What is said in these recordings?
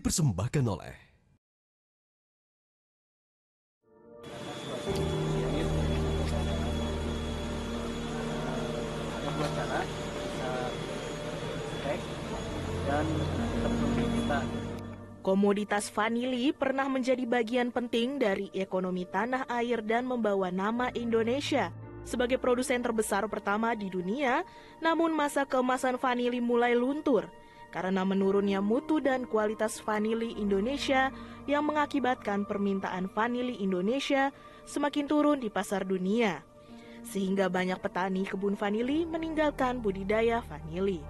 Dipersembahkan oleh dua cara bisa cek dan terpenuhi kita. Komoditas vanili pernah menjadi bagian penting dari ekonomi tanah air dan membawa nama Indonesia sebagai produsen terbesar pertama di dunia. Namun masa keemasan vanili mulai luntur karena menurunnya mutu dan kualitas vanili Indonesia yang mengakibatkan permintaan vanili Indonesia semakin turun di pasar dunia, sehingga banyak petani kebun vanili meninggalkan budidaya vanili.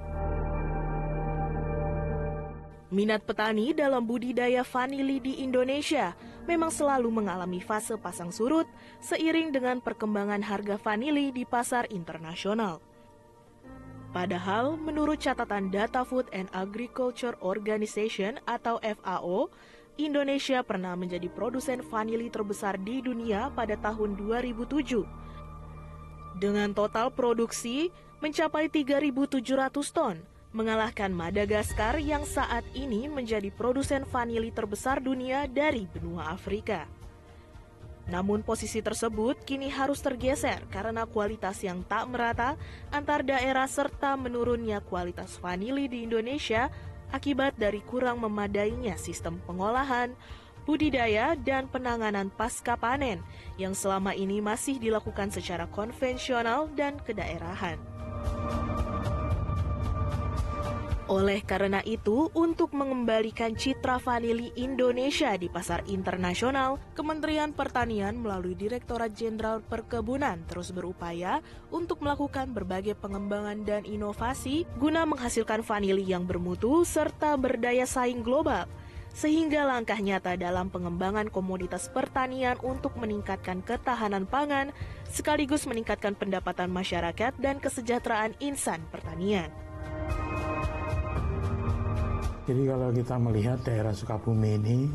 Minat petani dalam budidaya vanili di Indonesia memang selalu mengalami fase pasang surut seiring dengan perkembangan harga vanili di pasar internasional. Padahal menurut catatan Data Food and Agriculture Organization atau FAO, Indonesia pernah menjadi produsen vanili terbesar di dunia pada tahun 2007. Dengan total produksi mencapai 3.700 ton, mengalahkan Madagaskar yang saat ini menjadi produsen vanili terbesar dunia dari benua Afrika. Namun posisi tersebut kini harus tergeser karena kualitas yang tak merata antar daerah serta menurunnya kualitas vanili di Indonesia akibat dari kurang memadainya sistem pengolahan, budidaya, dan penanganan pasca panen yang selama ini masih dilakukan secara konvensional dan kedaerahan. Oleh karena itu, untuk mengembalikan citra vanili Indonesia di pasar internasional, Kementerian Pertanian melalui Direktorat Jenderal Perkebunan terus berupaya untuk melakukan berbagai pengembangan dan inovasi guna menghasilkan vanili yang bermutu serta berdaya saing global, sehingga langkah nyata dalam pengembangan komoditas pertanian untuk meningkatkan ketahanan pangan sekaligus meningkatkan pendapatan masyarakat dan kesejahteraan insan pertanian. Jadi kalau kita melihat daerah Sukabumi ini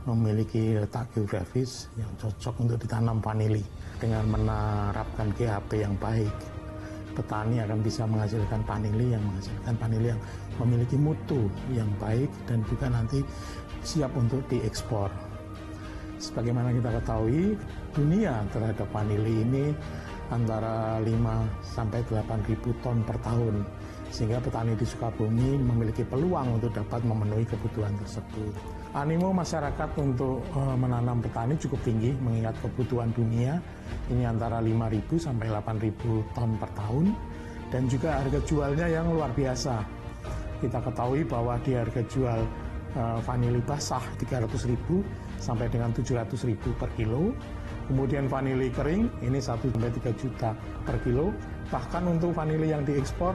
memiliki letak geografis yang cocok untuk ditanam vanili. Dengan menerapkan GAP yang baik, petani akan bisa menghasilkan vanili yang memiliki mutu yang baik dan juga nanti siap untuk diekspor. Sebagaimana kita ketahui, dunia terhadap vanili ini antara 5 sampai 8.000 ton per tahun. Sehingga petani di Sukabumi memiliki peluang untuk dapat memenuhi kebutuhan tersebut. Animo masyarakat untuk menanam petani cukup tinggi mengingat kebutuhan dunia ini antara 5.000 sampai 8.000 ton per tahun dan juga harga jualnya yang luar biasa. Kita ketahui bahwa di harga jual vanili basah 300.000 sampai dengan 700.000 per kilo. Kemudian vanili kering ini 1 sampai 3 juta per kilo. Bahkan untuk vanili yang diekspor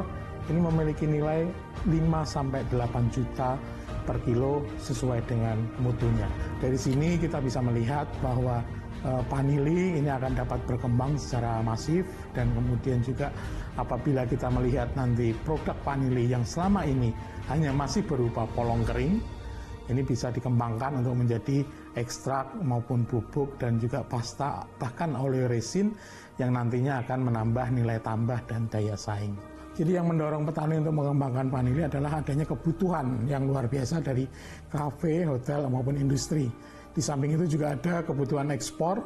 ini memiliki nilai 5 sampai 8 juta per kilo sesuai dengan mutunya. Dari sini kita bisa melihat bahwa vanili ini akan dapat berkembang secara masif dan kemudian juga apabila kita melihat nanti produk vanili yang selama ini hanya masih berupa polong kering, ini bisa dikembangkan untuk menjadi ekstrak maupun bubuk dan juga pasta bahkan oleoresin yang nantinya akan menambah nilai tambah dan daya saing. Jadi yang mendorong petani untuk mengembangkan vanili adalah adanya kebutuhan yang luar biasa dari kafe, hotel maupun industri. Di samping itu juga ada kebutuhan ekspor,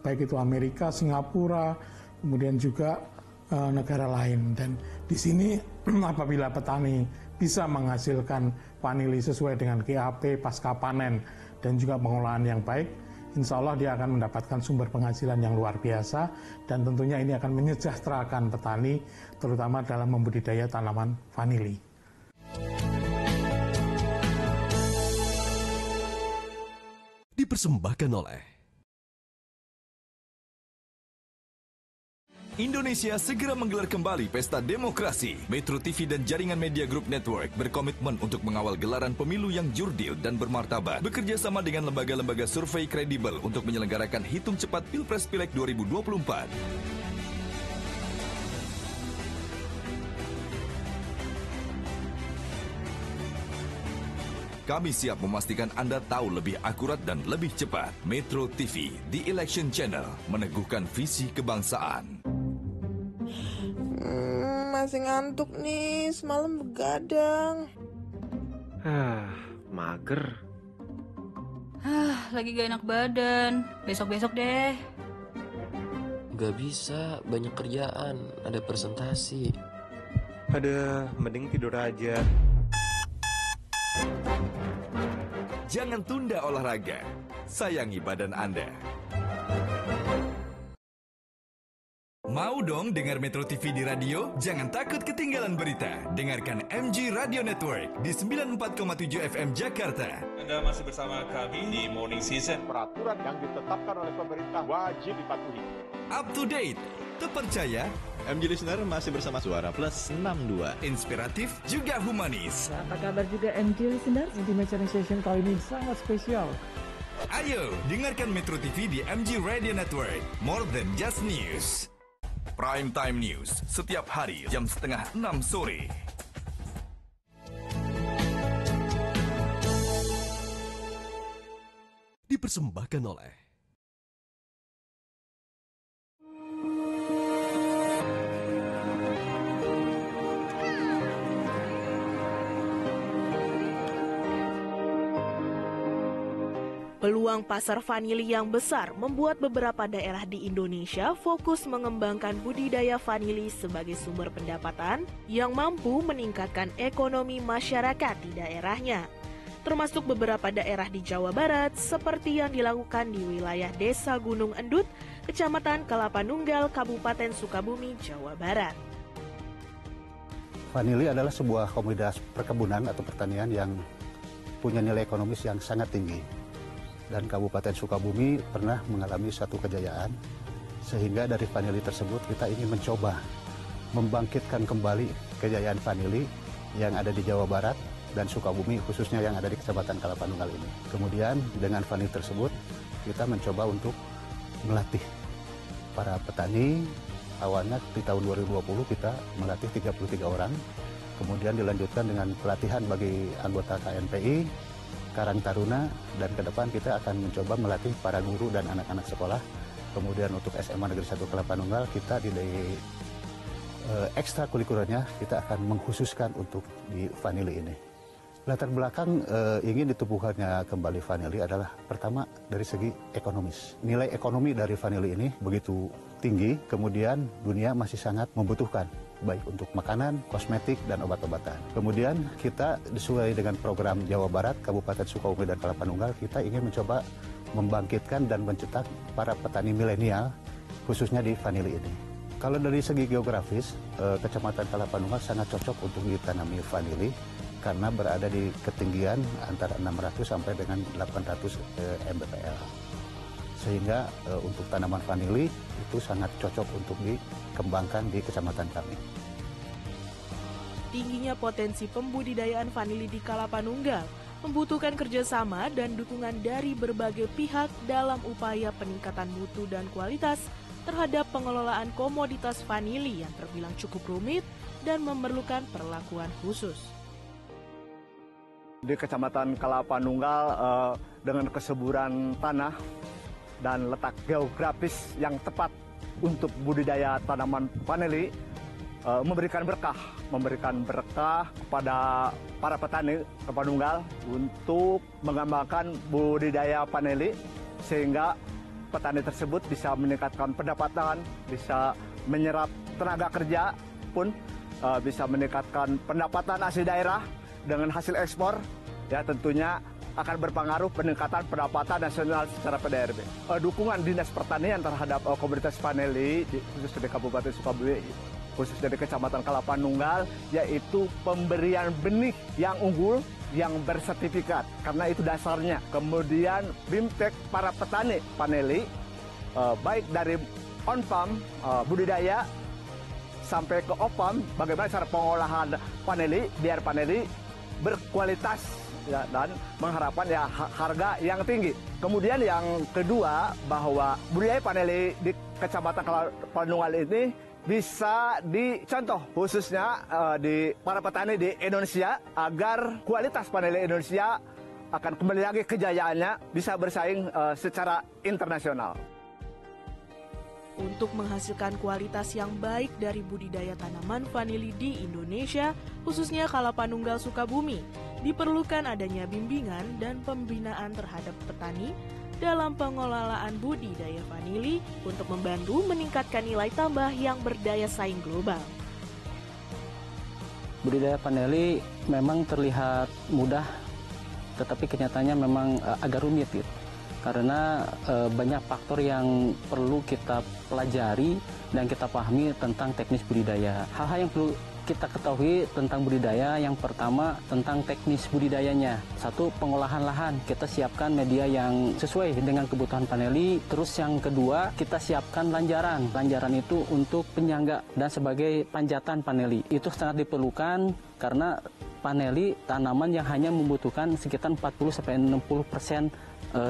baik itu Amerika, Singapura, kemudian juga negara lain. Dan di sini apabila petani bisa menghasilkan vanili sesuai dengan GAP pasca panen dan juga pengolahan yang baik, insya Allah dia akan mendapatkan sumber penghasilan yang luar biasa dan tentunya ini akan menyejahterakan petani terutama dalam membudidaya tanaman vanili. Dipersembahkan oleh Indonesia segera menggelar kembali Pesta Demokrasi. Metro TV dan Jaringan Media Group Network berkomitmen untuk mengawal gelaran pemilu yang jurdil dan bermartabat. Bekerja sama dengan lembaga-lembaga survei kredibel untuk menyelenggarakan hitung cepat Pilpres Pileg 2024. Kami siap memastikan Anda tahu lebih akurat dan lebih cepat. Metro TV, The Election Channel, meneguhkan visi kebangsaan. Masih ngantuk nih, semalam begadang. mager. Lagi gak enak badan. Besok-besok deh. Gak bisa, banyak kerjaan, ada presentasi. Ada, mending tidur aja. Jangan tunda olahraga. Sayangi badan Anda. Mau dong dengar Metro TV di radio? Jangan takut ketinggalan berita. Dengarkan MG Radio Network di 94,7 FM Jakarta. Anda masih bersama kami di Morning Season. Peraturan yang ditetapkan oleh pemerintah wajib dipatuhi. Up to date, terpercaya, MG Listener masih bersama Suara Plus 62. inspiratif, juga humanis. Apa kabar juga MG Listener? Intimate Challenge Session kali ini sangat spesial. Ayo, dengarkan Metro TV di MG Radio Network. More than just news. Prime Time News, setiap hari jam 5:30 sore. Dipersembahkan oleh Peluang pasar vanili yang besar membuat beberapa daerah di Indonesia fokus mengembangkan budidaya vanili sebagai sumber pendapatan yang mampu meningkatkan ekonomi masyarakat di daerahnya. Termasuk beberapa daerah di Jawa Barat seperti yang dilakukan di wilayah Desa Gunung Endut, Kecamatan Kelapa Nunggal, Kabupaten Sukabumi, Jawa Barat. Vanili adalah sebuah komoditas perkebunan atau pertanian yang punya nilai ekonomis yang sangat tinggi. Dan Kabupaten Sukabumi pernah mengalami suatu kejayaan, sehingga dari vanili tersebut kita ingin mencoba membangkitkan kembali kejayaan vanili yang ada di Jawa Barat dan Sukabumi, khususnya yang ada di Kecamatan Kelapa Nunggal ini. Kemudian dengan vanili tersebut kita mencoba untuk melatih para petani. Awalnya di tahun 2020 kita melatih 33 orang, kemudian dilanjutkan dengan pelatihan bagi anggota KNPI, Karang Taruna, dan ke depan kita akan mencoba melatih para guru dan anak-anak sekolah. Kemudian untuk SMA Negeri 1 Kelapa Nunggal kita di ekstrakurikulernya kita akan mengkhususkan untuk di vanili ini. Latar belakang ingin ditumbuhkannya kembali vanili adalah pertama dari segi ekonomis. Nilai ekonomi dari vanili ini begitu tinggi, kemudian dunia masih sangat membutuhkan, baik untuk makanan, kosmetik, dan obat-obatan. Kemudian kita sesuai dengan program Jawa Barat, Kabupaten Sukabumi dan Kelapa Nunggal, kita ingin mencoba membangkitkan dan mencetak para petani milenial, khususnya di vanili ini. Kalau dari segi geografis, Kecamatan Kelapa Nunggal sangat cocok untuk ditanami vanili, karena berada di ketinggian antara 600 sampai dengan 800 mdpl. Sehingga untuk tanaman vanili itu sangat cocok untuk dikembangkan di kecamatan kami. Tingginya potensi pembudidayaan vanili di Kelapa Nunggal membutuhkan kerjasama dan dukungan dari berbagai pihak dalam upaya peningkatan mutu dan kualitas terhadap pengelolaan komoditas vanili yang terbilang cukup rumit dan memerlukan perlakuan khusus. Di Kecamatan Kelapa Nunggal dengan kesuburan tanah dan letak geografis yang tepat untuk budidaya tanaman vanili memberikan berkah kepada para petani Kelapa Nunggal untuk mengembangkan budidaya vanili sehingga petani tersebut bisa meningkatkan pendapatan, bisa menyerap tenaga kerja pun bisa meningkatkan pendapatan asli daerah dengan hasil ekspor, ya tentunya akan berpengaruh peningkatan pendapatan nasional secara PDRB. Dukungan Dinas Pertanian terhadap komoditas vanili, khusus di Kabupaten Sukabumi, khusus dari Kecamatan Kelapa Nunggal, yaitu pemberian benih yang unggul, yang bersertifikat, karena itu dasarnya. Kemudian BIMTEK para petani vanili, baik dari on-farm, budidaya, sampai ke off-farm, bagaimana cara pengolahan vanili, biar vanili berkualitas ya, dan mengharapkan ya harga yang tinggi. Kemudian yang kedua, bahwa budidaya vanili di Kecamatan Kelapa Nunggal ini bisa dicontoh khususnya di para petani di Indonesia agar kualitas vanili Indonesia akan kembali lagi kejayaannya, bisa bersaing secara internasional. Untuk menghasilkan kualitas yang baik dari budidaya tanaman vanili di Indonesia, khususnya Kalapanunggal Sukabumi, diperlukan adanya bimbingan dan pembinaan terhadap petani dalam pengelolaan budidaya vanili untuk membantu meningkatkan nilai tambah yang berdaya saing global. Budidaya vanili memang terlihat mudah, tetapi kenyataannya memang agak rumit gitu. Karena banyak faktor yang perlu kita pelajari dan kita pahami tentang teknis budidaya. Hal-hal yang perlu kita ketahui tentang budidaya, yang pertama tentang teknis budidayanya. Satu, pengolahan lahan. Kita siapkan media yang sesuai dengan kebutuhan vanili. Terus yang kedua, kita siapkan lanjaran. Lanjaran itu untuk penyangga dan sebagai panjatan vanili. Itu sangat diperlukan karena vanili tanaman yang hanya membutuhkan sekitar 40-60%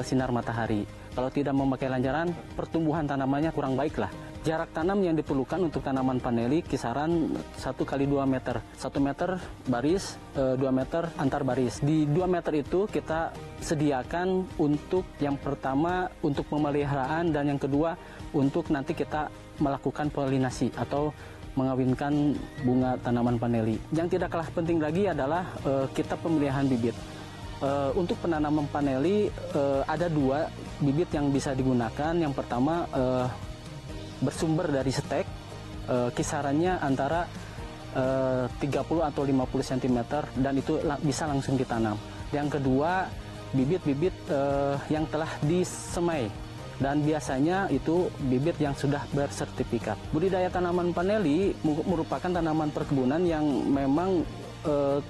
sinar matahari. Kalau tidak memakai lanjaran, pertumbuhan tanamannya kurang baik lah. Jarak tanam yang diperlukan untuk tanaman vanili kisaran 1 kali 2 meter. 1 meter baris, 2 meter antar baris. Di 2 meter itu kita sediakan untuk yang pertama untuk pemeliharaan dan yang kedua untuk nanti kita melakukan polinasi atau mengawinkan bunga tanaman vanili. Yang tidak kalah penting lagi adalah kita pemilihan bibit. Untuk penanaman vanili ada 2 bibit yang bisa digunakan. Yang pertama bersumber dari stek, kisarannya antara 30 atau 50 cm dan itu bisa langsung ditanam. Yang kedua, bibit-bibit yang telah disemai dan biasanya itu bibit yang sudah bersertifikat. Budidaya tanaman vanili merupakan tanaman perkebunan yang memang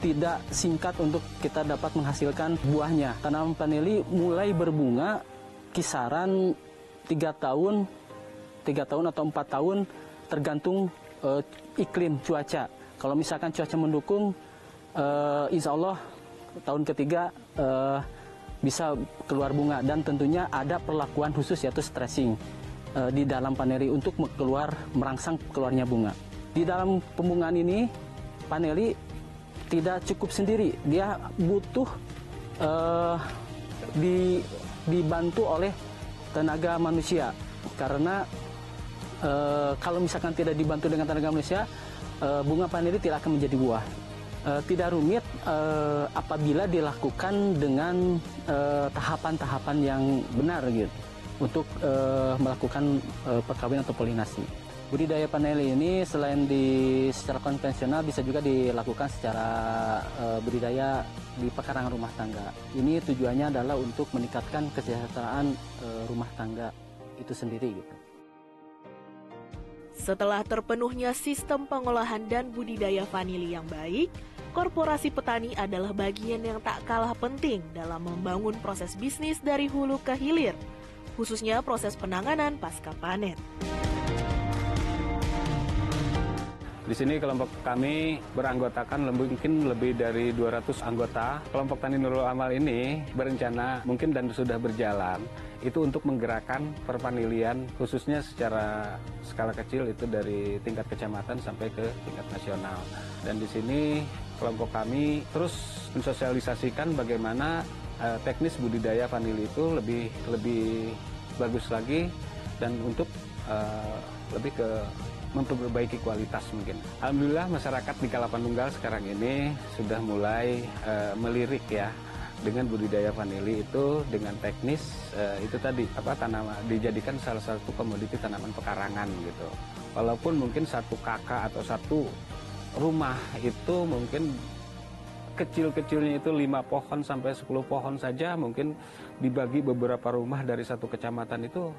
tidak singkat untuk kita dapat menghasilkan buahnya. Tanaman vanili mulai berbunga kisaran 3 tahun atau 4 tahun tergantung iklim cuaca. Kalau misalkan cuaca mendukung, insya Allah tahun ketiga bisa keluar bunga dan tentunya ada perlakuan khusus yaitu stressing di dalam vanili untuk merangsang keluarnya bunga. Di dalam pembungaan ini vanili tidak cukup sendiri, dia butuh dibantu oleh tenaga manusia karena kalau misalkan tidak dibantu dengan tenaga manusia, bunga vanili tidak akan menjadi buah. Tidak rumit apabila dilakukan dengan tahapan-tahapan yang benar gitu untuk melakukan perkawinan atau polinasi. Budidaya vanili ini selain secara konvensional bisa juga dilakukan secara budidaya di pekarangan rumah tangga. Ini tujuannya adalah untuk meningkatkan kesejahteraan rumah tangga itu sendiri gitu. Setelah terpenuhnya sistem pengolahan dan budidaya vanili yang baik, korporasi petani adalah bagian yang tak kalah penting dalam membangun proses bisnis dari hulu ke hilir, khususnya proses penanganan pasca panen. Di sini kelompok kami beranggotakan mungkin lebih dari 200 anggota. Kelompok Tani Nurul Amal ini berencana mungkin dan sudah berjalan itu untuk menggerakkan pervanilian khususnya secara skala kecil itu dari tingkat kecamatan sampai ke tingkat nasional. Dan di sini kelompok kami terus mensosialisasikan bagaimana teknis budidaya vanili itu lebih bagus lagi dan untuk lebih ke memperbaiki kualitas mungkin. Alhamdulillah masyarakat di Kalapanunggal sekarang ini sudah mulai melirik ya dengan budidaya vanili itu dengan teknis itu tadi tanaman dijadikan salah satu komoditi tanaman pekarangan gitu. Walaupun mungkin satu kakak atau satu rumah itu mungkin kecil-kecilnya itu 5 pohon sampai 10 pohon saja mungkin dibagi beberapa rumah dari satu kecamatan itu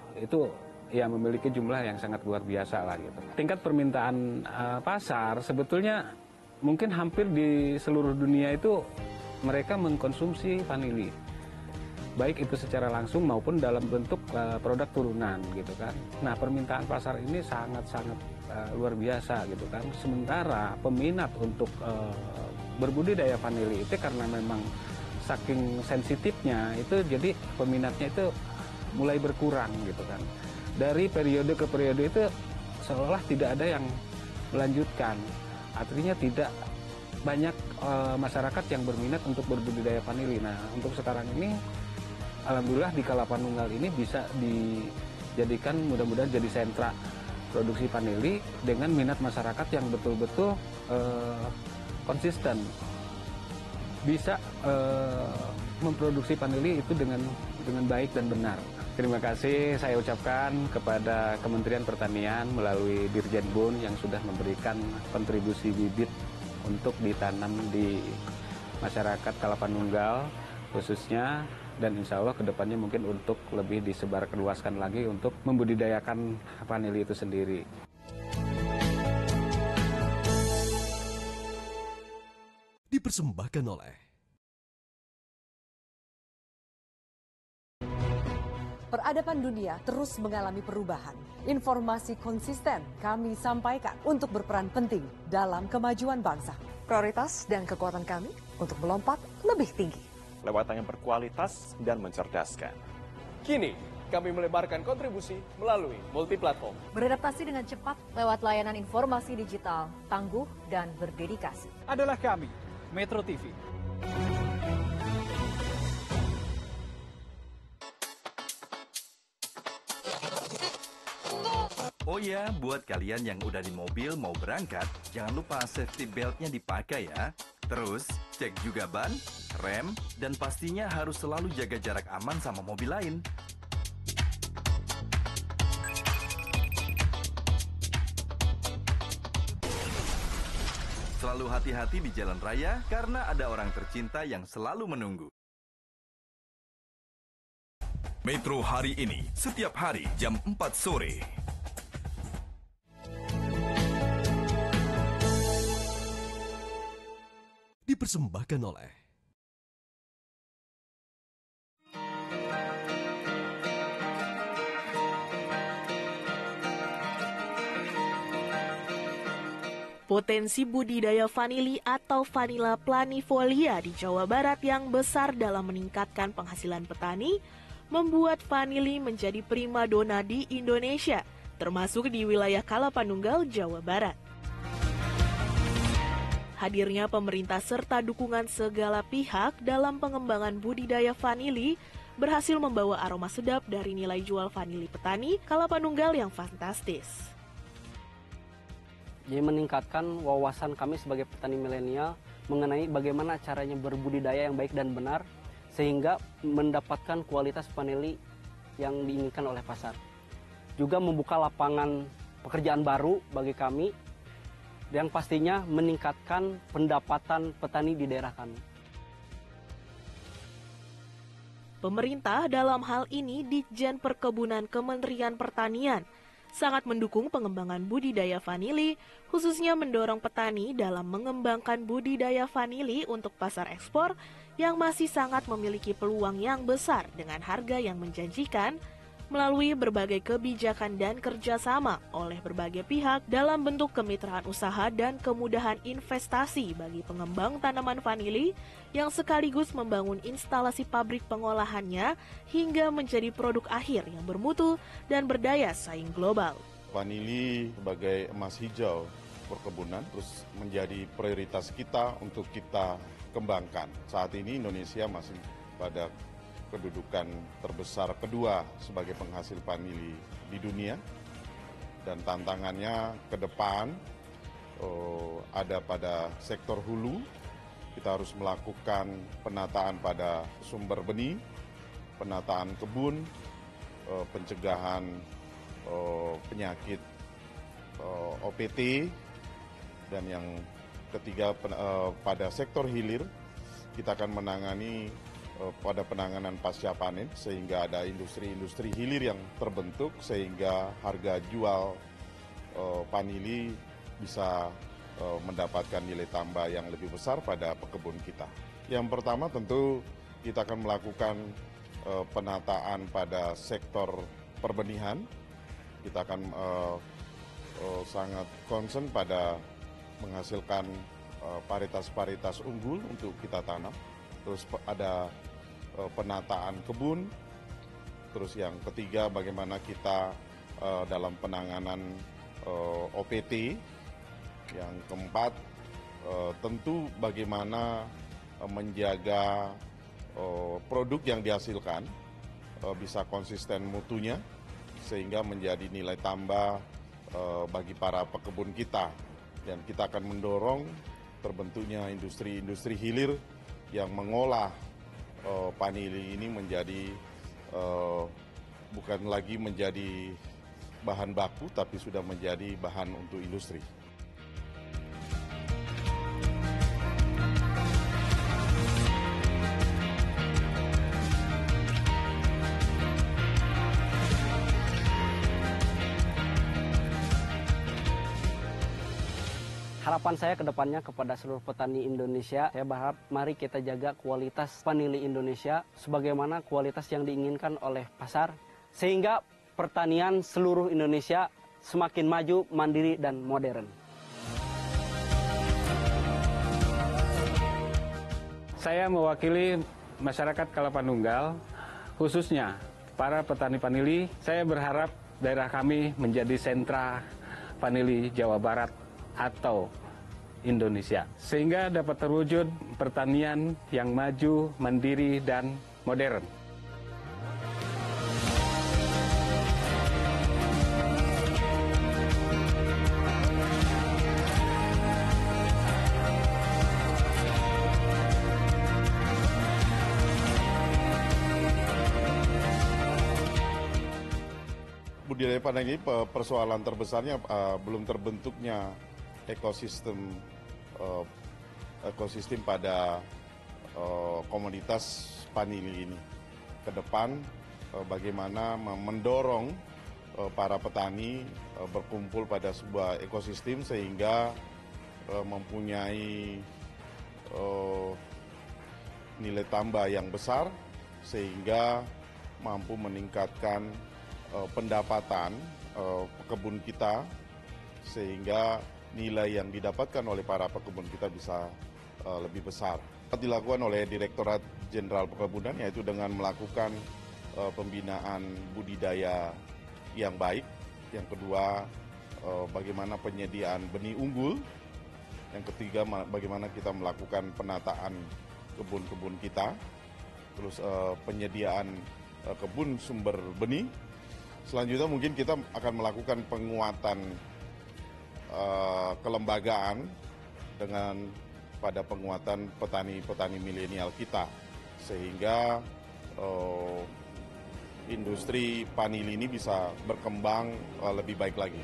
ya memiliki jumlah yang sangat luar biasa lah gitu. Tingkat permintaan pasar sebetulnya mungkin hampir di seluruh dunia itu mereka mengkonsumsi vanili. Baik itu secara langsung maupun dalam bentuk produk turunan gitu kan. Nah, permintaan pasar ini sangat-sangat luar biasa gitu kan. Sementara peminat untuk berbudidaya vanili itu karena memang saking sensitifnya itu jadi peminatnya itu mulai berkurang gitu kan. Dari periode ke periode itu seolah tidak ada yang melanjutkan. Artinya tidak banyak masyarakat yang berminat untuk berbudidaya vanili. Nah, untuk sekarang ini alhamdulillah di Kalapanunggal ini bisa jadikan mudah-mudahan jadi sentra produksi vanili dengan minat masyarakat yang betul-betul konsisten. Bisa memproduksi vanili itu dengan baik dan benar. Terima kasih saya ucapkan kepada Kementerian Pertanian melalui Dirjen BUN yang sudah memberikan kontribusi bibit untuk ditanam di masyarakat Kalapanunggal khususnya, dan insya Allah kedepannya mungkin untuk lebih disebarluaskan lagi untuk membudidayakan vanili itu sendiri. Dipersembahkan oleh Peradaban dunia terus mengalami perubahan. Informasi konsisten kami sampaikan untuk berperan penting dalam kemajuan bangsa. Prioritas dan kekuatan kami untuk melompat lebih tinggi. Lewat yang berkualitas dan mencerdaskan. Kini, kami melebarkan kontribusi melalui multiplatform. Beradaptasi dengan cepat lewat layanan informasi digital, tangguh dan berdedikasi. Adalah kami, Metro TV. Oh ya, buat kalian yang udah di mobil mau berangkat, jangan lupa safety belt-nya dipakai ya. Terus, cek juga ban, rem, dan pastinya harus selalu jaga jarak aman sama mobil lain. Selalu hati-hati di jalan raya karena ada orang tercinta yang selalu menunggu. Metro hari ini, setiap hari jam 4 sore. Dipersembahkan oleh Potensi budidaya vanili atau Vanilla planifolia di Jawa Barat yang besar dalam meningkatkan penghasilan petani membuat vanili menjadi primadona di Indonesia, termasuk di wilayah Kalapanunggal, Jawa Barat. Hadirnya pemerintah serta dukungan segala pihak dalam pengembangan budidaya vanili berhasil membawa aroma sedap dari nilai jual vanili petani Kalapanunggal yang fantastis. Jadi meningkatkan wawasan kami sebagai petani milenial mengenai bagaimana caranya berbudidaya yang baik dan benar sehingga mendapatkan kualitas vanili yang diinginkan oleh pasar. Juga membuka lapangan pekerjaan baru bagi kami yang pastinya meningkatkan pendapatan petani di daerah kami. Pemerintah dalam hal ini Ditjen Perkebunan Kementerian Pertanian sangat mendukung pengembangan budidaya vanili, khususnya mendorong petani dalam mengembangkan budidaya vanili untuk pasar ekspor yang masih sangat memiliki peluang yang besar dengan harga yang menjanjikan melalui berbagai kebijakan dan kerjasama oleh berbagai pihak dalam bentuk kemitraan usaha dan kemudahan investasi bagi pengembang tanaman vanili yang sekaligus membangun instalasi pabrik pengolahannya hingga menjadi produk akhir yang bermutu dan berdaya saing global. Vanili sebagai emas hijau perkebunan terus menjadi prioritas kita untuk kita kembangkan. Saat ini Indonesia masih pada kedudukan terbesar kedua sebagai penghasil vanili di dunia, dan tantangannya ke depan ada pada sektor hulu. Kita harus melakukan penataan pada sumber benih, penataan kebun, pencegahan penyakit OPT, dan yang ketiga pada sektor hilir kita akan menangani pada penanganan pasca panen sehingga ada industri-industri hilir yang terbentuk sehingga harga jual vanili bisa mendapatkan nilai tambah yang lebih besar pada pekebun kita. Yang pertama tentu kita akan melakukan penataan pada sektor perbenihan. Kita akan sangat concern pada menghasilkan varietas-varietas unggul untuk kita tanam. Terus ada penataan kebun. Terus yang ketiga bagaimana kita dalam penanganan OPT. Yang keempat tentu bagaimana menjaga produk yang dihasilkan bisa konsisten mutunya sehingga menjadi nilai tambah bagi para pekebun kita. Dan kita akan mendorong terbentuknya industri-industri hilir yang mengolah vanili ini menjadi bukan lagi menjadi bahan baku, tapi sudah menjadi bahan untuk industri. Harapan saya ke depannya kepada seluruh petani Indonesia, saya berharap mari kita jaga kualitas vanili Indonesia sebagaimana kualitas yang diinginkan oleh pasar, sehingga pertanian seluruh Indonesia semakin maju, mandiri, dan modern. Saya mewakili masyarakat Kalapanunggal, khususnya para petani vanili. Saya berharap daerah kami menjadi sentra vanili Jawa Barat atau Indonesia, sehingga dapat terwujud pertanian yang maju, mandiri, dan modern. Budidaya vanili ini persoalan terbesarnya belum terbentuknya ekosistem pada komoditas vanili ini. Ke depan bagaimana mendorong para petani berkumpul pada sebuah ekosistem sehingga mempunyai nilai tambah yang besar sehingga mampu meningkatkan pendapatan pekebun kita, sehingga nilai yang didapatkan oleh para pekebun kita bisa lebih besar. Dilakukan oleh Direktorat Jenderal Perkebunan, yaitu dengan melakukan pembinaan budidaya yang baik. Yang kedua, bagaimana penyediaan benih unggul. Yang ketiga, bagaimana kita melakukan penataan kebun-kebun kita. Terus penyediaan kebun sumber benih. Selanjutnya mungkin kita akan melakukan penguatan kelembagaan dengan pada penguatan petani-petani milenial kita, sehingga industri vanili ini bisa berkembang lebih baik lagi.